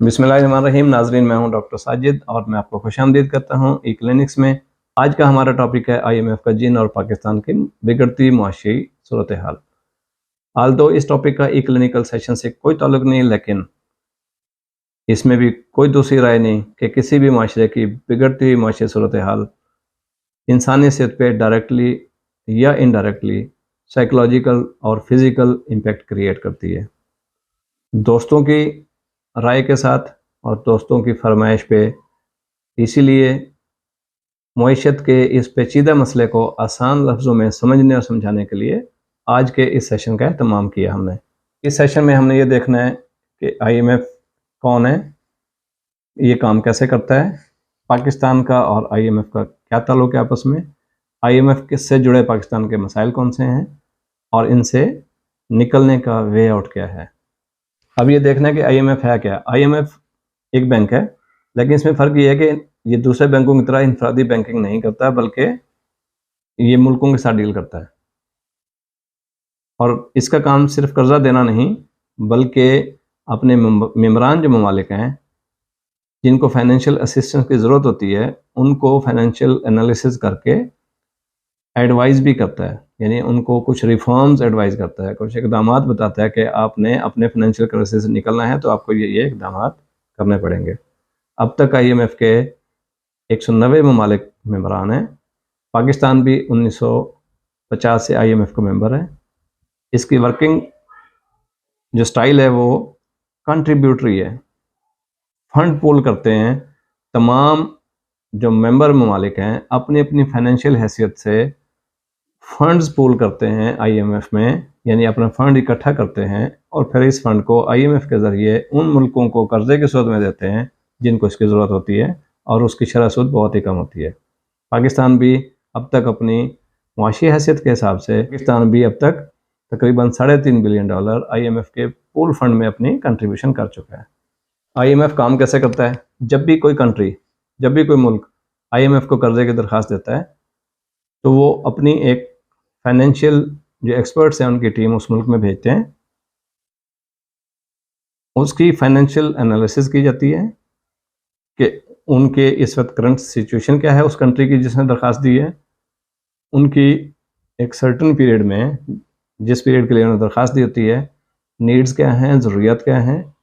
बिस्मिल्लाहिर्रहमानिर्रहीम। नाजरीन, मैं हूं डॉक्टर साजिद और मैं आपको खुशामदीद करता हूं ई क्लिनिक्स में। आज का हमारा टॉपिक है IMF का चीन और पाकिस्तान की बिगड़ती मुआशी सूरत हाल। हाल तो इस टॉपिक का ई क्लिनिकल सेशन से कोई ताल्लुक नहीं, लेकिन इसमें भी कोई दूसरी राय नहीं कि किसी भी माशरे की बिगड़ती हुई मुआशी सूरत हाल इंसानी सेहत पे डायरेक्टली या इनडायरेक्टली साइकोलॉजिकल और फिज़िकल इम्पेक्ट क्रिएट करती है। दोस्तों की राय के साथ और दोस्तों की फरमाइश पे, इसीलिए मईशत के इस पेचीदा मसले को आसान लफ्ज़ों में समझने और समझाने के लिए आज के इस सेशन का एहतमाम किया हमने। इस सेशन में हमने ये देखना है कि IMF कौन है, ये काम कैसे करता है, पाकिस्तान का और IMF का क्या ताल्लुक़ है आपस में, IMF किससे जुड़े पाकिस्तान के मसाइल कौन से हैं और इनसे निकलने का वे आउट क्या है। अब ये देखना है कि IMF है क्या। IMF एक बैंक है, लेकिन इसमें फ़र्क ये है कि ये दूसरे बैंकों की तरह इंफरादी बैंकिंग नहीं करता, बल्कि ये मुल्कों के साथ डील करता है। और इसका काम सिर्फ कर्जा देना नहीं, बल्कि अपने मेम्बरान जो ममालिक हैं जिनको फाइनेंशियल असिस्टेंस की ज़रूरत होती है, उनको फाइनेंशियल एनालिसिस करके एडवाइस भी करता है। यानी उनको कुछ रिफॉर्म्स एडवाइस करता है, कुछ इकदाम बताता है कि आपने अपने फाइनेंशियल क्राइसिस से निकलना है तो आपको ये इकदाम करने पड़ेंगे। अब तक IMF के 190 ममालिक मेम्बरान हैं। पाकिस्तान भी 1950 से IMF का मेंबर है। इसकी वर्किंग जो स्टाइल है वो कंट्रीब्यूटरी है। फंड पूल करते हैं, तमाम जो मेंबर ममालिक हैं अपनी अपनी फाइनेंशियल हैसियत से फंड्स पूल करते हैं IMF में, यानी अपना फंड इकट्ठा करते हैं और फिर इस फंड को IMF के ज़रिए उन मुल्कों को कर्जे की सूरत में देते हैं जिनको इसकी ज़रूरत होती है, और उसकी शरह सूद बहुत ही कम होती है। पाकिस्तान भी अब तक अपनी मुआशी हैसियत के हिसाब से अब तक तकरीबन $3.5 बिलियन IMF के पूल फंड में अपनी कंट्रीब्यूशन कर चुका है। IMF काम कैसे करता है? जब भी कोई मुल्क IMF को कर्जे की दरख्वास्त देता है तो वो अपनी एक फाइनेंशियल जो एक्सपर्ट्स हैं उनकी टीम उस मुल्क में भेजते हैं। उसकी फाइनेंशियल एनालिसिस की जाती है कि उनके इस वक्त करंट सिचुएशन क्या है उस कंट्री की जिसने दरख्वास्त दी है, उनकी एक सर्टन पीरियड में, जिस पीरियड के लिए उन्होंने दरख्वास्त दी होती है, नीड्स क्या हैं, ज़रूरियात क्या हैं,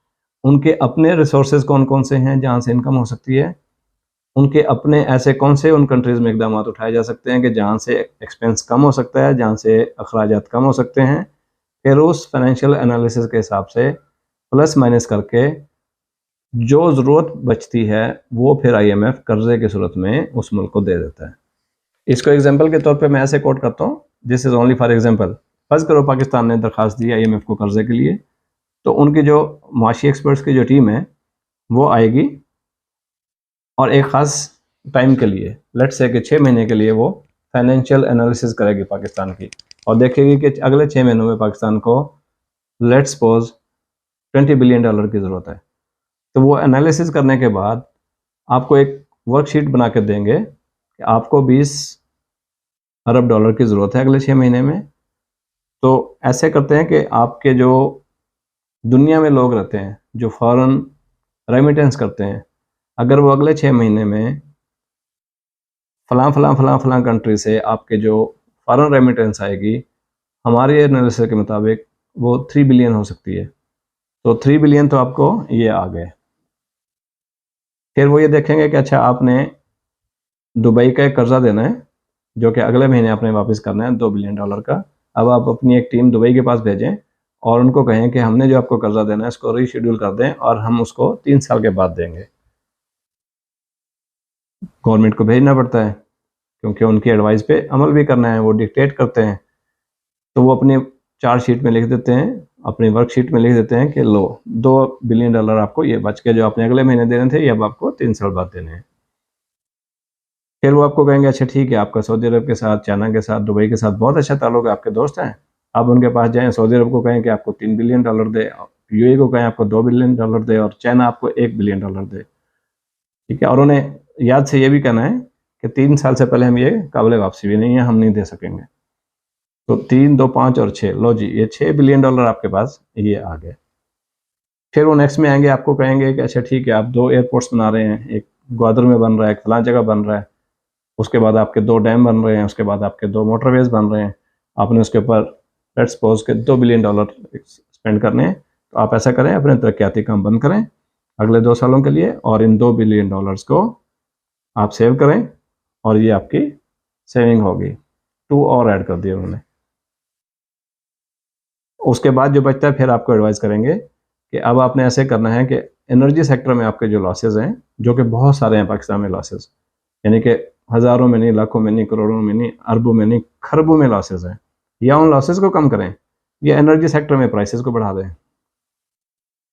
उनके अपने रिसोर्सेज कौन कौन से हैं जहाँ से इनकम हो सकती है, उनके अपने ऐसे कौन से उन कंट्रीज़ में इकदाम उठाए जा सकते हैं कि जहाँ से एक्सपेंस कम हो सकता है, जहाँ से अखराजात कम हो सकते हैं। फिर उस फाइनेंशियल एनालिसिस के हिसाब से प्लस माइनस करके जो ज़रूरत बचती है वो फिर IMF कर्जे की सूरत में उस मुल्क को दे देता है। इसको एग्जांपल के तौर पे मैं ऐसे कोट करता हूँ, this is only for example. फ़र्ज़ करो पाकिस्तान ने दरख्वास्त दी IMF को कर्जे के लिए, तो उनकी जो माशी एक्सपर्ट्स की जो टीम है वो आएगी और एक ख़ास टाइम के लिए, लेट्स से कि 6 महीने के लिए, वो फाइनेंशियल एनालिसिस करेगी पाकिस्तान की और देखेगी कि अगले 6 महीनों में पाकिस्तान को लेट्स सपोज $20 बिलियन की ज़रूरत है। तो वो एनालिसिस करने के बाद आपको एक वर्कशीट बना के देंगे कि आपको $20 अरब की ज़रूरत है अगले 6 महीने में। तो ऐसे करते हैं कि आपके जो दुनिया में लोग रहते हैं जो फ़ॉरेन रेमिटेंस करते हैं, अगर वो अगले 6 महीने में फलां कंट्री से आपके जो फ़ॉरेन रेमिटेंस आएगी, हमारे एनालिसिस के मुताबिक वो 3 बिलियन हो सकती है। तो 3 बिलियन तो आपको ये आ गए। फिर वो ये देखेंगे कि अच्छा, आपने दुबई का एक कर्जा देना है जो कि अगले महीने आपने वापस करना है $2 बिलियन का। अब आप अपनी एक टीम दुबई के पास भेजें और उनको कहें कि हमने जो आपको कर्जा देना है इसको रीशेड्यूल कर दें और हम उसको 3 साल के बाद देंगे। गवर्नमेंट को भेजना पड़ता है क्योंकि उनकी एडवाइस पे अमल भी करना है, वो डिक्टेट करते हैं। तो वो अपने चार्ज शीट में लिख देते हैं, अपनी वर्कशीट में लिख देते हैं कि लो $2 बिलियन आपको ये बच के जो आपने अगले महीने देने थे ये अब आपको 3 साल बाद देने हैं। फिर वो आपको कहेंगे अच्छा ठीक है, आपका सऊदी अरब के साथ, चाइना के साथ, दुबई के साथ बहुत अच्छा ताल्लुक है, आपके दोस्त हैं, आप उनके पास जाएं। सऊदी अरब को कहें कि आपको $3 बिलियन दे, UAE को कहें आपको $2 बिलियन दे और चाइना आपको $1 बिलियन दे, ठीक है। और उन्हें याद से ये भी कहना है कि 3 साल से पहले हम ये काबिल वापसी भी नहीं है, हम नहीं दे सकेंगे। तो 3, 2, 5 और 6, लो जी, ये $6 बिलियन आपके पास ये आ गए। फिर वो नेक्स्ट में आएंगे, आपको कहेंगे कि अच्छा ठीक है, आप 2 एयरपोर्ट्स बना रहे हैं, एक ग्वादर में बन रहा है, एक फलां जगह बन रहा है, उसके बाद आपके 2 डैम बन रहे हैं, उसके बाद आपके 2 मोटरवेज बन रहे हैं, आपने उसके ऊपर लेट्स सपोज के $2 बिलियन स्पेंड करने हैं। तो आप ऐसा करें, अपने तरक्याती काम बंद करें अगले 2 सालों के लिए, और इन $2 बिलियन को आप सेव करें, और ये आपकी सेविंग होगी। 2 और ऐड कर दिए उन्होंने। उसके बाद जो बचता है फिर आपको एडवाइस करेंगे कि अब आपने ऐसे करना है कि एनर्जी सेक्टर में आपके जो लॉसेज हैं, जो कि बहुत सारे हैं पाकिस्तान में लॉसेज, यानी कि हज़ारों में नहीं, लाखों में नहीं, करोड़ों में नहीं, अरबों में नहीं, खरबों में लॉसेज हैं, या उन लॉसेज को कम करें, या एनर्जी सेक्टर में प्राइसेस को बढ़ा दें,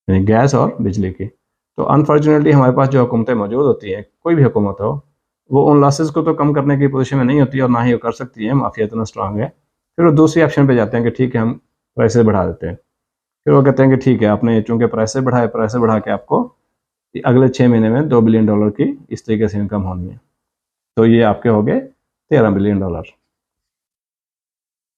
यानी गैस और बिजली की। तो अनफॉर्चुनेटली हमारे पास जो हुकूमतें मौजूद होती हैं, कोई भी हुकूमत हो, वो उन लॉसेज को तो कम करने की पोजीशन में नहीं होती, और ना ही वो कर सकती है, माफिया इतना स्ट्रांग है। फिर वो दूसरी ऑप्शन पे जाते हैं कि ठीक है, हम प्राइसेस बढ़ा देते हैं। फिर वो कहते हैं कि ठीक है, आपने चूंकि प्राइसेस बढ़ाए, प्राइसेस बढ़ा के आपको अगले 6 महीने में $2 बिलियन की इस तरीके से इनकम होनी है। तो ये आपके हो गए $13 बिलियन।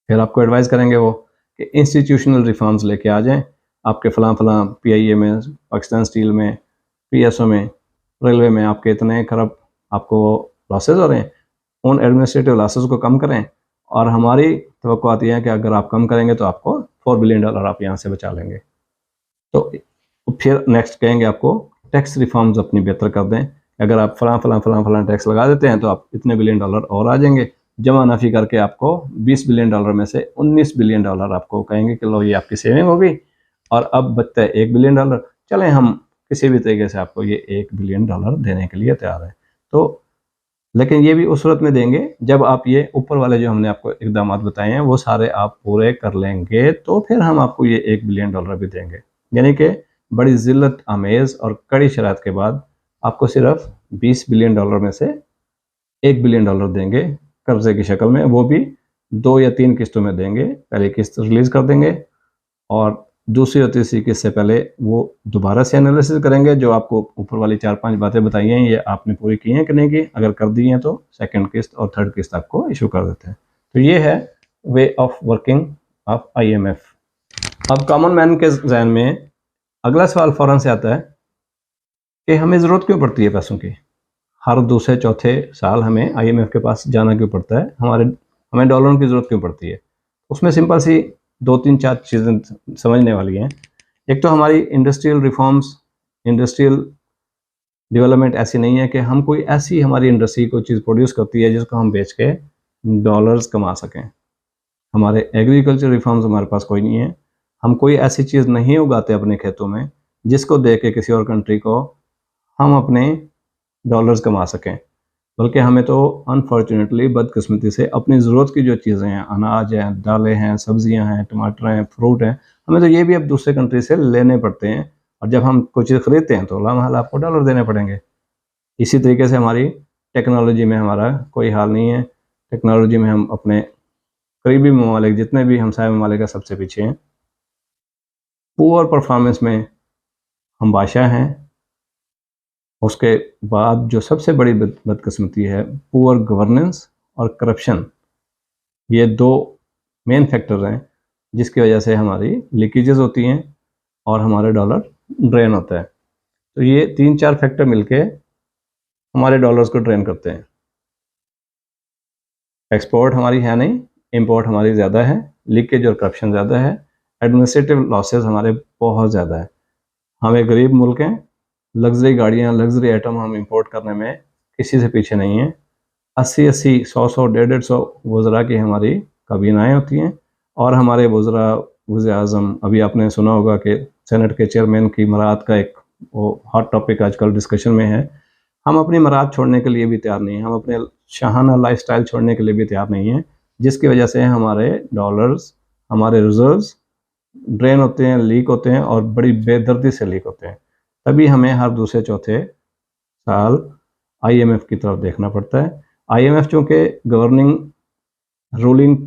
फिर आपको एडवाइस करेंगे वो कि इंस्टीट्यूशनल रिफॉर्म्स लेके आ जाएं, आपके फलां फलां PIA में, पाकिस्तान स्टील में, PSO में, रेलवे में आपके इतने खरब आपको लॉसेज हो रहे हैं, उन एडमिनिस्ट्रेटिव लॉसेज को कम करें, और हमारी तवक्को आती है कि अगर आप कम करेंगे तो आपको $4 बिलियन आप यहाँ से बचा लेंगे। तो फिर नेक्स्ट कहेंगे आपको टैक्स रिफॉर्म्स अपनी बेहतर कर दें, अगर आप फलां फलां फलां फलां टैक्स लगा देते हैं तो आप इतने $1 बिलियन और आ जाएंगे, जमा नाफी करके आपको $20 बिलियन में से $19 बिलियन आपको कहेंगे कि लो ये आपकी सेविंग हो गई, और अब बचता है $1 बिलियन। चलें हम किसी भी तरीके से आपको ये $1 बिलियन देने के लिए तैयार है। तो लेकिन ये भी उस सूरत में देंगे जब आप ये ऊपर वाले जो हमने आपको इकदाम बताए हैं वो सारे आप पूरे कर लेंगे, तो फिर हम आपको ये $1 बिलियन भी देंगे। यानी कि बड़ी जिल्लत आमेज और कड़ी शरात के बाद आपको सिर्फ $20 बिलियन में से $1 बिलियन देंगे कर्जे की शक्ल में, वो भी 2 या 3 किस्तों में देंगे। पहली किस्त रिलीज कर देंगे, और दूसरी और तीसरी किस्त से पहले वो दोबारा से एनालिसिस करेंगे, जो आपको ऊपर वाली 4-5 बातें बताई हैं ये आपने पूरी की हैं कि नहीं की, अगर कर दी हैं तो सेकंड किस्त और थर्ड किस्त आपको इशू कर देते हैं। तो ये है way of working of IMF। अब कॉमन मैन के जहन में अगला सवाल फौरन से आता है कि हमें ज़रूरत क्यों पड़ती है पैसों की, हर दूसरे चौथे साल हमें IMF के पास जाना क्यों पड़ता है, हमें डॉलरों की ज़रूरत क्यों पड़ती है। उसमें सिंपल सी 2-3-4 चीज़ें समझने वाली हैं। एक तो हमारी इंडस्ट्रियल रिफॉर्म्स, इंडस्ट्रियल डेवलपमेंट ऐसी नहीं है कि हम कोई ऐसी हमारी इंडस्ट्री कोई चीज़ प्रोड्यूस करती है जिसको हम बेच के डॉलर्स कमा सकें। हमारे एग्रीकल्चर रिफॉर्म्स हमारे पास कोई नहीं है, हम कोई ऐसी चीज़ नहीं उगाते अपने खेतों में जिसको दे के किसी और कंट्री को हम अपने डॉलर्स कमा सकें, बल्कि हमें तो अनफॉर्चुनेटली बदकिस्मती से अपनी ज़रूरत की जो चीज़ें हैं, अनाज हैं, दालें हैं, सब्जियां हैं, टमाटर हैं, फ्रूट हैं, हमें तो ये भी अब दूसरे कंट्री से लेने पड़ते हैं, और जब हम कोई चीज़ खरीदते हैं तो लामहल आपको डॉलर देने पड़ेंगे। इसी तरीके से हमारी टेक्नोलॉजी में हमारा कोई हाल नहीं है। टेक्नोलॉजी में हम अपने करीबी ममालिक, जितने भी हमसाया ममालिक, सबसे पीछे हैं। पुअर परफॉर्मेंस में हम बादशाह हैं। उसके बाद जो सबसे बड़ी बदकिस्मती है, पुअर गवर्नेंस और करप्शन, ये 2 मेन फैक्टर हैं जिसकी वजह से हमारी लीकेजेस होती हैं और हमारे डॉलर ड्रेन होता है। तो ये 3-4 फैक्टर मिलके हमारे डॉलर्स को ड्रेन करते हैं। एक्सपोर्ट हमारी है नहीं, इंपोर्ट हमारी ज़्यादा है, लीकेज और करप्शन ज़्यादा है, एडमिनिस्ट्रेटिव लॉसेस हमारे बहुत ज़्यादा है। हम एक गरीब मुल्क हैं, लग्जरी गाड़ियाँ, लग्जरी आइटम हम इंपोर्ट करने में किसी से पीछे नहीं हैं। 80-80, 100-100, 150-150 वज़रा की हमारी काबीनाएँ होती हैं, और हमारे वज़रा, वज़ीर-ए-आज़म, अभी आपने सुना होगा कि सेनेट के चेयरमैन की मराद का एक वो हॉट टॉपिक आजकल डिस्कशन में है। हम अपनी मराद छोड़ने के लिए भी तैयार नहीं हैं, हम अपने शाहाना लाइफस्टाइल छोड़ने के लिए भी तैयार नहीं हैं, जिसकी वजह से हमारे डॉलर्स, हमारे रिजर्व्स ड्रेन होते हैं, लीक होते हैं, और बड़ी बेदर्दी से लीक होते हैं। तभी हमें हर दूसरे चौथे साल IMF की तरफ देखना पड़ता है। IMF चूँकि गवर्निंग रूलिंग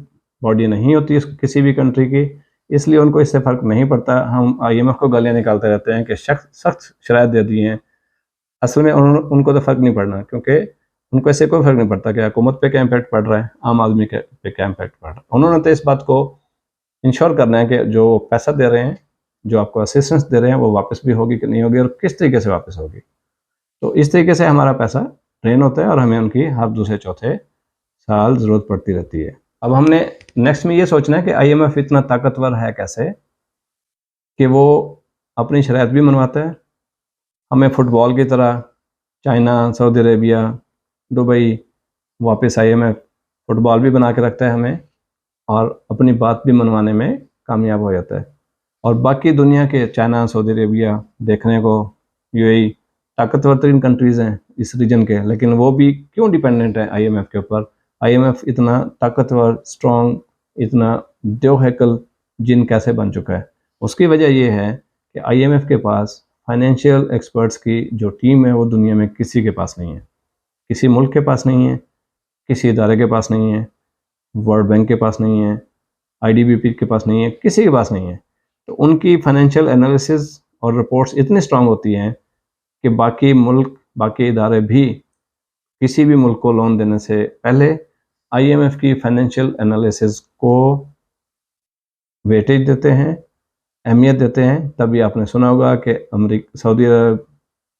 बॉडी नहीं होती किसी भी कंट्री की, इसलिए उनको इससे फ़र्क नहीं पड़ता। हम IMF को गालियाँ निकालते रहते हैं कि सख्त शराइत दे दी हैं। असल में उनको तो फ़र्क नहीं पड़ना, क्योंकि उनको इससे कोई फ़र्क नहीं पड़ता कि हुकूमत पे क्या इम्पैक्ट पड़ रहा है, आम आदमी पे क्या इम्पैक्ट पड़ रहा है। उन्होंने तो इस बात को इंश्योर करना है कि जो पैसा दे रहे हैं जो आपको असिस्टेंस दे रहे हैं वो वापस भी होगी कि नहीं होगी और किस तरीके से वापस होगी। तो इस तरीके से हमारा पैसा ड्रेन होता है और हमें उनकी हर दूसरे चौथे साल ज़रूरत पड़ती रहती है। अब हमने नेक्स्ट में ये सोचना है कि IMF इतना ताकतवर है कैसे कि वो अपनी शराइत भी मनवाता है, हमें फुटबॉल की तरह चाइना, सऊदी अरेबिया, दुबई, वापस IMF फुटबॉल भी बना के रखता है हमें और अपनी बात भी मनवाने में कामयाब हो जाता है। और बाकी दुनिया के चाइना, सऊदी अरेबिया देखने को UAE ताकतवर तरीन कंट्रीज़ हैं इस रीजन के, लेकिन वो भी क्यों डिपेंडेंट है IMF के ऊपर। IMF इतना ताकतवर, स्ट्रॉन्ग, इतना दो हैकल जिन कैसे बन चुका है? उसकी वजह ये है कि IMF के पास फाइनेंशियल एक्सपर्ट्स की जो टीम है वो दुनिया में किसी के पास नहीं है, किसी मुल्क के पास नहीं है, किसी इदारे के पास नहीं है, वर्ल्ड बैंक के पास नहीं है, IDBP के पास नहीं है, किसी के पास नहीं है। तो उनकी फाइनेंशियल एनालिसिस और रिपोर्ट्स इतनी स्ट्रांग होती हैं कि बाकी मुल्क, बाकी इदारे भी किसी भी मुल्क को लोन देने से पहले IMF की फाइनेंशियल एनालिसिस को वेटेज देते हैं, अहमियत देते हैं। तभी आपने सुना होगा कि सऊदी अरब,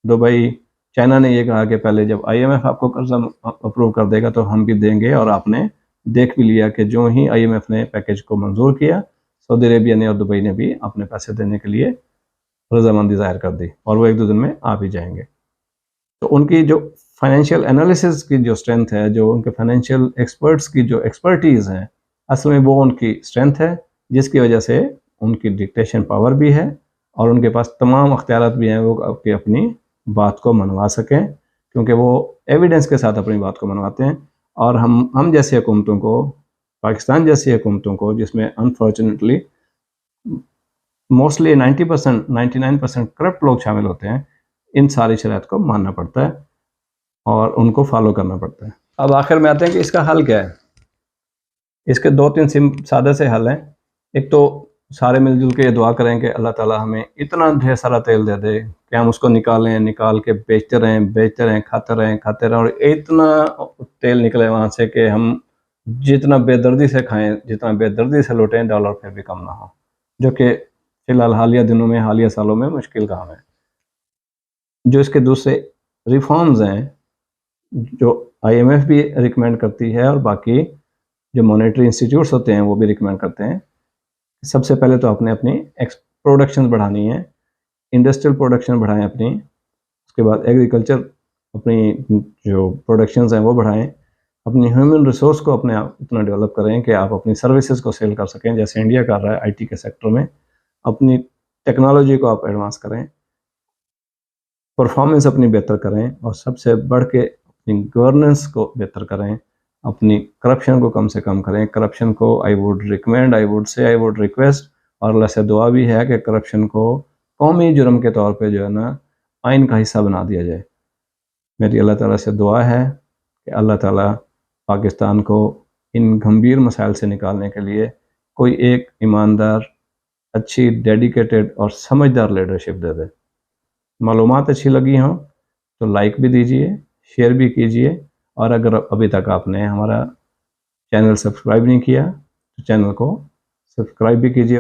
दुबई, चाइना ने ये कहा कि पहले जब IMF आपको कर्जा अप्रूव कर देगा तो हम भी देंगे, और आपने देख भी लिया कि जो ही IMF ने पैकेज को मंजूर किया, सऊदी अरेबिया ने और दुबई ने भी अपने पैसे देने के लिए रजामंदी जाहिर कर दी और वो 1-2 दिन में आ भी जाएंगे। तो उनकी जो फाइनेंशियल एनालिसिस की जो स्ट्रेंथ है, जो उनके फाइनेंशियल एक्सपर्ट्स की जो एक्सपर्टीज़ है, असल में वो उनकी स्ट्रेंथ है, जिसकी वजह से उनकी डिक्टेशन पावर भी है और उनके पास तमाम अख्तियारात भी हैं वो अपनी बात को मनवा सकें, क्योंकि वो एविडेंस के साथ अपनी बात को मनवाते हैं। और हम जैसी हुकूमतों को, पाकिस्तान जैसी हुकूमतों को, जिसमें अनफॉर्चुनेटली मोस्टली 90%, 99% करप्ट लोग शामिल होते हैं, इन सारी शराइत को मानना पड़ता है और उनको फॉलो करना पड़ता है। अब आखिर में आते हैं कि इसका हल क्या है। इसके 2-3 सादे से हल हैं। एक तो सारे मिलजुल के ये दुआ करें कि अल्लाह ताला हमें इतना ढेर सारा तेल दे दे कि हम उसको निकाल के बेचते रहें, खाते रहें और इतना तेल निकले वहाँ से कि हम जितना बेदर्दी से खाएं, जितना बेदर्दी से लुटें, डॉलर फिर भी कम ना हो, जो कि फिलहाल हालिया दिनों में, हालिया सालों में मुश्किल काम है। जो इसके दूसरे रिफॉर्म्स हैं, जो IMF भी रिकमेंड करती है और बाकी जो मॉनेटरी इंस्टीट्यूट्स होते हैं वो भी रिकमेंड करते हैं, सबसे पहले तो आपने अपनी प्रोडक्शन बढ़ानी है, इंडस्ट्रियल प्रोडक्शन बढ़ाएं अपनी, उसके बाद एग्रीकल्चर अपनी जो प्रोडक्शंस हैं वो बढ़ाएं, अपनी ह्यूमन रिसोर्स को अपने आप इतना डेवलप करें कि आप अपनी सर्विसेज को सेल कर सकें, जैसे इंडिया कर रहा है IT के सेक्टर में। अपनी टेक्नोलॉजी को आप एडवांस करें, परफॉर्मेंस अपनी बेहतर करें और सबसे बढ़ के अपनी गवर्नेंस को बेहतर करें, अपनी करप्शन को कम से कम करें। करप्शन को आई वुड रिक्वेस्ट और अल्लाह से दुआ भी है कि करप्शन को कौमी जुर्म के तौर पे जो है ना आइन का हिस्सा बना दिया जाए। मेरी अल्लाह ताला से दुआ है कि अल्लाह ताला पाकिस्तान को इन गंभीर मसाइल से निकालने के लिए कोई एक ईमानदार, अच्छी, डेडिकेटेड और समझदार लीडरशिप दे दे। मालूमात अच्छी लगी हों तो लाइक भी दीजिए, शेयर भी कीजिए, और अगर अभी तक आपने हमारा चैनल सब्सक्राइब नहीं किया तो चैनल को सब्सक्राइब भी कीजिए।